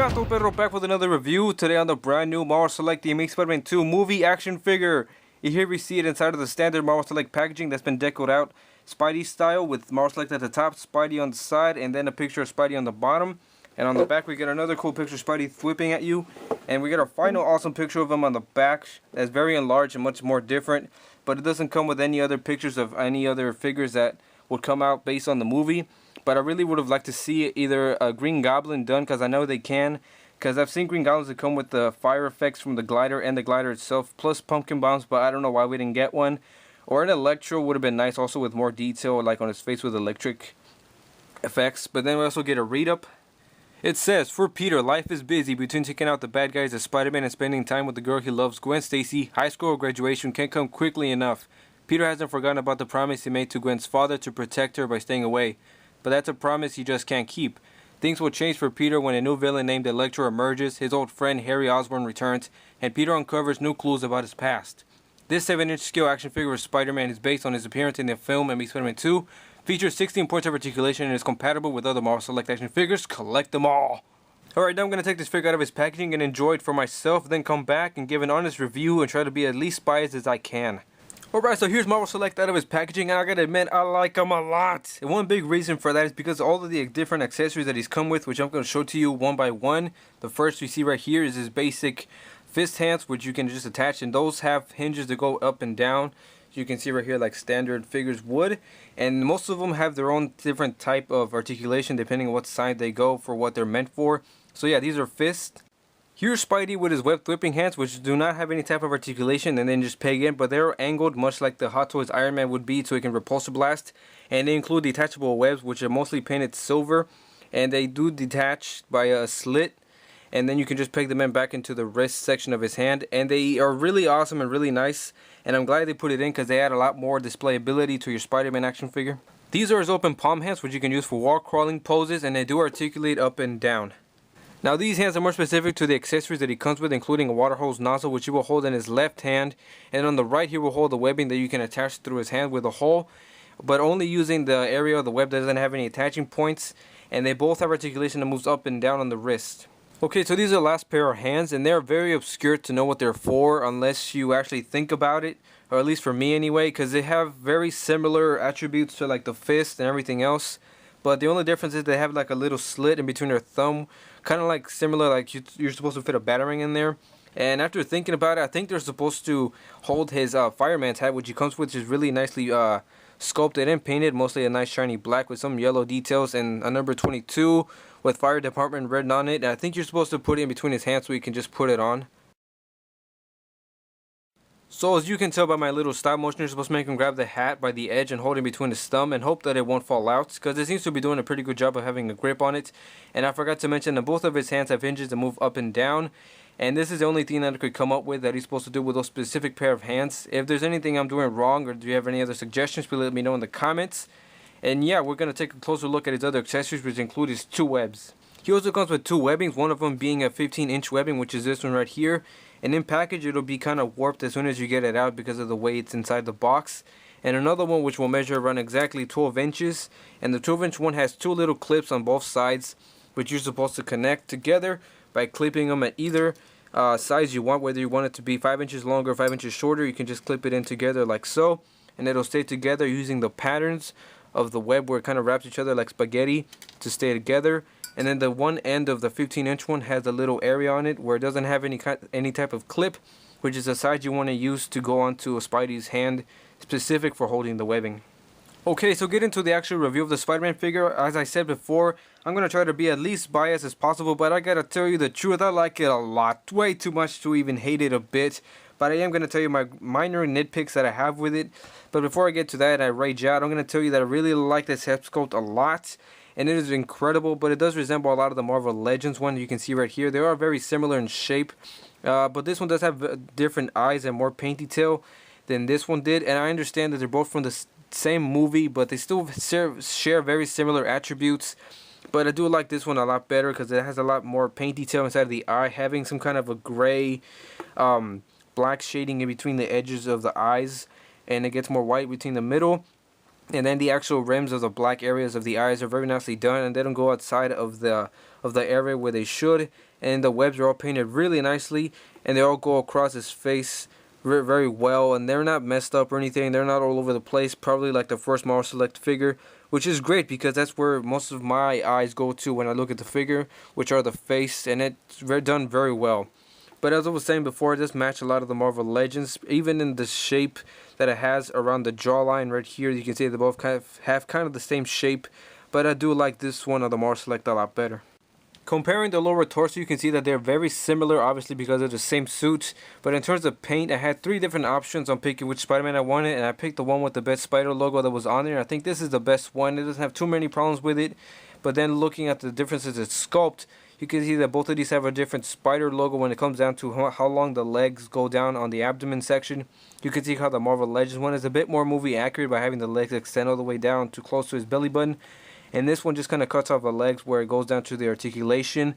Gato Perro back with another review. Today on the brand new Marvel Select The Amazing Spider-Man 2 movie action figure. Here we see it inside of the standard Marvel Select packaging that's been decoed out Spidey style with Marvel Select at the top, Spidey on the side, and then a picture of Spidey on the bottom. And on the back we get another cool picture of Spidey whipping at you. And we get our final awesome picture of him on the back that's very enlarged and much more different. But it doesn't come with any other pictures of any other figures that would come out based on the movie. But I really would have liked to see either a Green Goblin done, because I know they can. Because I've seen Green Goblins that come with the fire effects from the glider and the glider itself, plus pumpkin bombs, but I don't know why we didn't get one. Or an Electro would have been nice, also with more detail, like on his face with electric effects. But then we also get a read-up. It says, for Peter, life is busy between taking out the bad guys as Spider-Man and spending time with the girl he loves, Gwen Stacy. High school or graduation can't come quickly enough. Peter hasn't forgotten about the promise he made to Gwen's father to protect her by staying away. But that's a promise he just can't keep. Things will change for Peter when a new villain named Electro emerges, his old friend Harry Osborn returns, and Peter uncovers new clues about his past. This 7-inch scale action figure of Spider-Man is based on his appearance in the film Amazing Spider-Man 2, features 16 points of articulation, and is compatible with other Marvel Select action figures. Collect them all! Alright, now I'm going to take this figure out of his packaging and enjoy it for myself, then come back and give an honest review and try to be as least biased as I can. Alright, so here's Marvel Select out of his packaging, and I gotta admit, I like him a lot. And one big reason for that is because all of the different accessories that he's come with, which I'm going to show to you one by one. The first we see right here is his basic fist hands, which you can just attach, and those have hinges that go up and down. You can see right here like standard figures would. And most of them have their own different type of articulation depending on what side they go for what they're meant for. So yeah, these are fists. Here's Spidey with his web whipping hands, which do not have any type of articulation and then just peg in, but they're angled much like the Hot Toys Iron Man would be, so it can repulsor blast. And they include detachable webs, which are mostly painted silver, and they do detach by a slit, and then you can just peg them in back into the wrist section of his hand. And they are really awesome and really nice, and I'm glad they put it in because they add a lot more displayability to your Spider-Man action figure. These are his open palm hands, which you can use for wall crawling poses, and they do articulate up and down. Now these hands are more specific to the accessories that he comes with, including a water hose nozzle, which he will hold in his left hand, and on the right he will hold the webbing that you can attach through his hand with a hole, but only using the area of the web that doesn't have any attaching points. And they both have articulation that moves up and down on the wrist. Okay, so these are the last pair of hands, and they're very obscure to know what they're for unless you actually think about it, or at least for me anyway, because they have very similar attributes to like the fist and everything else. But the only difference is they have like a little slit in between their thumb, kind of like similar, like you're supposed to fit a batarang in there. And after thinking about it, I think they're supposed to hold his fireman's hat, which he comes with, is really nicely sculpted and painted, mostly a nice shiny black with some yellow details, and a number 22 with fire department written on it. And I think you're supposed to put it in between his hands so you can just put it on. So as you can tell by my little stop motion, you're supposed to make him grab the hat by the edge and hold it between his thumb and hope that it won't fall out, because it seems to be doing a pretty good job of having a grip on it. And I forgot to mention that both of his hands have hinges that move up and down, and this is the only thing that I could come up with that he's supposed to do with those specific pair of hands. If there's anything I'm doing wrong, or do you have any other suggestions, please let me know in the comments. And yeah, we're going to take a closer look at his other accessories, which include his two webs. He also comes with two webbings, one of them being a 15-inch webbing, which is this one right here. And in package, it'll be kind of warped as soon as you get it out because of the way it's inside the box. And another one which will measure around exactly 12 inches. And the 12-inch one has two little clips on both sides, which you're supposed to connect together by clipping them at either size you want. Whether you want it to be 5 inches longer or 5 inches shorter, you can just clip it in together like so. And it'll stay together using the patterns of the web where it kind of wraps each other like spaghetti to stay together. And then the one end of the 15-inch one has a little area on it where it doesn't have any type of clip, which is the side you want to use to go onto a Spidey's hand, specific for holding the webbing. Okay, so get into the actual review of the Spider-Man figure. As I said before, I'm going to try to be as least biased as possible, but I gotta tell you the truth, I like it a lot. Way too much to even hate it a bit. But I am going to tell you my minor nitpicks that I have with it. But before I get to that and I rage out, I'm going to tell you that I really like this head sculpt a lot. And it is incredible, but it does resemble a lot of the Marvel Legends one you can see right here. They are very similar in shape, but this one does have different eyes and more paint detail than this one did. And I understand that they're both from the same movie, but they still share very similar attributes. But I do like this one a lot better because it has a lot more paint detail inside of the eye, having some kind of a gray, black shading in between the edges of the eyes, and it gets more white between the middle. And then the actual rims of the black areas of the eyes are very nicely done, and they don't go outside of the area where they should. And the webs are all painted really nicely, and they all go across his face very well, and they're not messed up or anything. They're not all over the place, probably like the first Marvel Select figure, which is great because that's where most of my eyes go to when I look at the figure, which are the face, and it's done very well. But as I was saying before, it does match a lot of the Marvel Legends, even in the shape that it has around the jawline right here. You can see they both have kind of the same shape, but I do like this one of the Marvel Select a lot better. Comparing the lower torso, you can see that they're very similar, obviously because of the same suit. But in terms of paint, I had 3 different options on picking which Spider-Man I wanted, and I picked the one with the best Spider logo that was on there. I think this is the best one. It doesn't have too many problems with it. But then looking at the differences in sculpt, you can see that both of these have a different Spider logo when it comes down to how long the legs go down on the abdomen section. You can see how the Marvel Legends one is a bit more movie accurate by having the legs extend all the way down to close to his belly button. And this one just kind of cuts off the legs where it goes down to the articulation.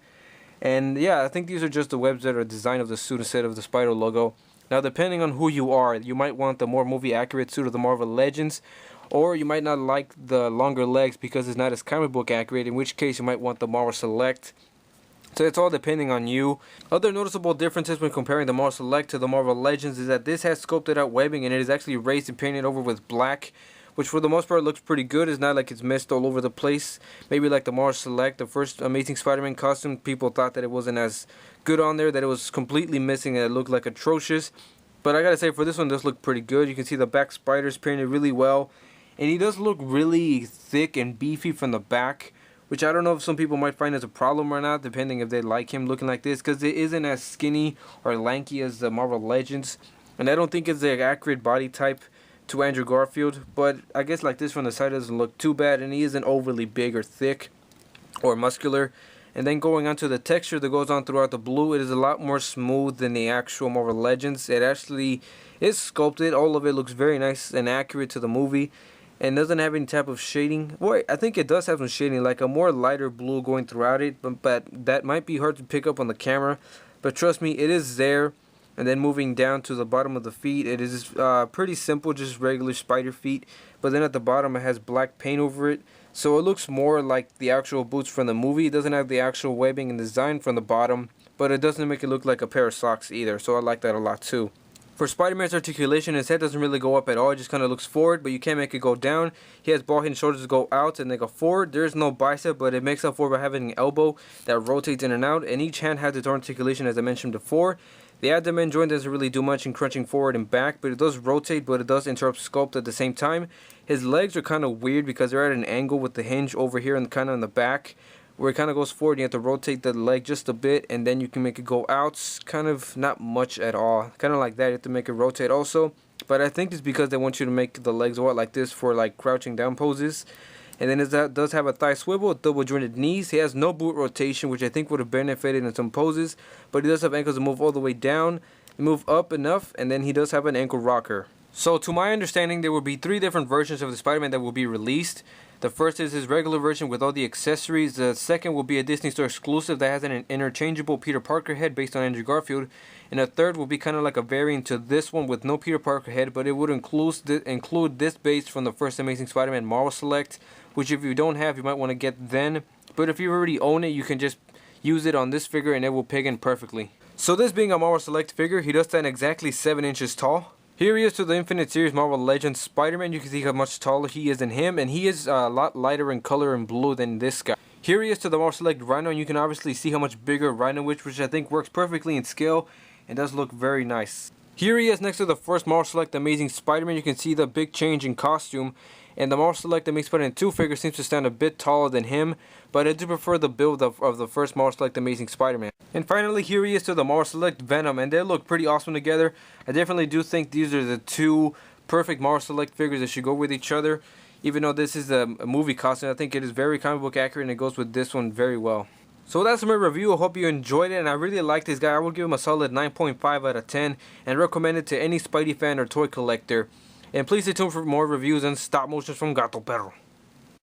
And yeah, I think these are just the webs that are designed of the suit instead of the Spider logo. Now, depending on who you are, you might want the more movie accurate suit of the Marvel Legends, or you might not like the longer legs because it's not as comic book accurate, in which case you might want the Marvel Select. So it's all depending on you. Other noticeable differences when comparing the Marvel Select to the Marvel Legends is that this has sculpted out webbing, and it is actually raised and painted over with black, which for the most part looks pretty good. It's not like it's messed all over the place. Maybe like the Marvel Select, the first Amazing Spider-Man costume, people thought that it wasn't as good on there, that it was completely missing and it looked like atrocious. But I gotta say, for this one, it does look pretty good. You can see the back spiders painted really well, and he does look really thick and beefy from the back, which I don't know if some people might find as a problem or not, depending if they like him looking like this, because it isn't as skinny or lanky as the Marvel Legends, and I don't think it's the accurate body type to Andrew Garfield. But I guess like this from the side doesn't look too bad, and he isn't overly big or thick or muscular. And then going on to the texture that goes on throughout the blue, it is a lot more smooth than the actual Marvel Legends. It actually is sculpted. All of it looks very nice and accurate to the movie, and doesn't have any type of shading. Well, I think it does have some shading, like a more lighter blue going throughout it, but that might be hard to pick up on the camera. But trust me, it is there. And then moving down to the bottom of the feet, it is pretty simple, just regular spider feet. But then at the bottom, it has black paint over it, so it looks more like the actual boots from the movie. It doesn't have the actual webbing and design from the bottom, but it doesn't make it look like a pair of socks either, so I like that a lot too. For Spider-Man's articulation, his head doesn't really go up at all. It just kind of looks forward, but you can't make it go down. He has bald head and shoulders go out and they go forward. There's no bicep, but it makes up for it by having an elbow that rotates in and out. And each hand has its own articulation, as I mentioned before. The abdomen joint doesn't really do much in crunching forward and back, but it does rotate, but it does interrupt sculpt at the same time. His legs are kind of weird because they're at an angle with the hinge over here and kind of in the back, where it kind of goes forward. You have to rotate the leg just a bit, and then you can make it go out. Kind of not much at all. Kind of like that. You have to make it rotate also. But I think it's because they want you to make the legs go out like this for like crouching down poses. And then it does have a thigh swivel, double jointed knees. He has no boot rotation, which I think would have benefited in some poses. But he does have ankles that move all the way down, move up enough, and then he does have an ankle rocker. So to my understanding, there will be 3 different versions of the Spider-Man that will be released. The first is his regular version with all the accessories. The second will be a Disney Store exclusive that has an interchangeable Peter Parker head based on Andrew Garfield. And the third will be kind of like a variant to this one with no Peter Parker head, but it would include this base from the first Amazing Spider-Man Marvel Select, which if you don't have, you might want to get then. But if you already own it, you can just use it on this figure and it will peg in perfectly. So this being a Marvel Select figure, he does stand exactly 7 inches tall. Here he is to the Infinite Series Marvel Legends Spider-Man. You can see how much taller he is than him, and he is a lot lighter in color and blue than this guy. Here he is to the Marvel Select Rhino, and you can obviously see how much bigger Rhino is, which I think works perfectly in scale and does look very nice. Here he is next to the first Marvel Select Amazing Spider-Man. You can see the big change in costume, and the Marvel Select Amazing Spider-Man 2 figure seems to stand a bit taller than him, but I do prefer the build of the first Marvel Select Amazing Spider-Man. And finally, here he is to the Marvel Select Venom, and they look pretty awesome together. I definitely do think these are the 2 perfect Marvel Select figures that should go with each other. Even though this is a movie costume, I think it is very comic book accurate and it goes with this one very well. So that's my review. I hope you enjoyed it, and I really like this guy. I would give him a solid 9.5 out of 10 and recommend it to any Spidey fan or toy collector. And please stay tuned for more reviews and stop motions from Gato Perro.